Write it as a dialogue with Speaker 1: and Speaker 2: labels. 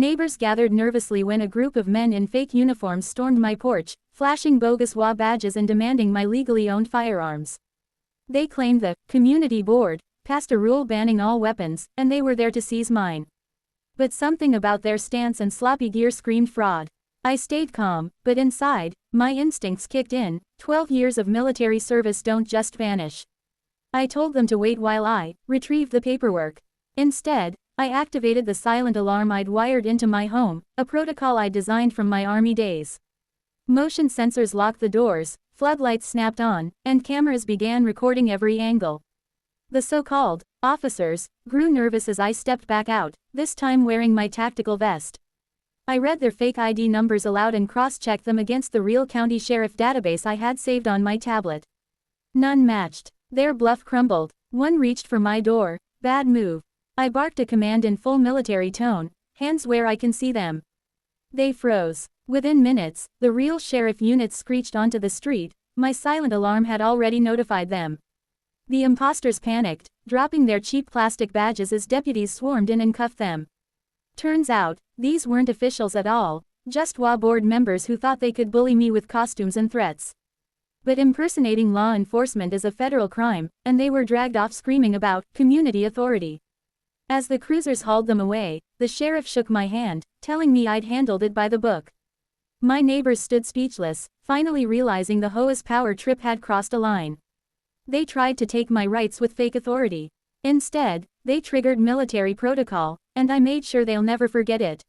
Speaker 1: Neighbors gathered nervously when a group of men in fake uniforms stormed my porch, flashing bogus HOA badges and demanding my legally owned firearms. They claimed the community board passed a rule banning all weapons, and they were there to seize mine. But something about their stance and sloppy gear screamed fraud. I stayed calm, but inside, my instincts kicked in. 12 years of military service don't just vanish. I told them to wait while I retrieved the paperwork. Instead, I activated the silent alarm I'd wired into my home, a protocol I designed from my army days. Motion sensors locked the doors, floodlights snapped on, and cameras began recording every angle. The so-called officers grew nervous as I stepped back out, this time wearing my tactical vest. I read their fake ID numbers aloud and cross-checked them against the real county sheriff database I had saved on my tablet. None matched. Their bluff crumbled. One reached for my door. Bad move. I barked a command in full military tone, hands where I can see them. They froze. Within minutes, the real sheriff units screeched onto the street. My silent alarm had already notified them. The imposters panicked, dropping their cheap plastic badges as deputies swarmed in and cuffed them. Turns out, these weren't officials at all, just HOA board members who thought they could bully me with costumes and threats. But impersonating law enforcement is a federal crime, and they were dragged off screaming about community authority. As the cruisers hauled them away, the sheriff shook my hand, telling me I'd handled it by the book. My neighbors stood speechless, finally realizing the HOA's power trip had crossed a line. They tried to take my rights with fake authority. Instead, they triggered military protocol, and I made sure they'll never forget it.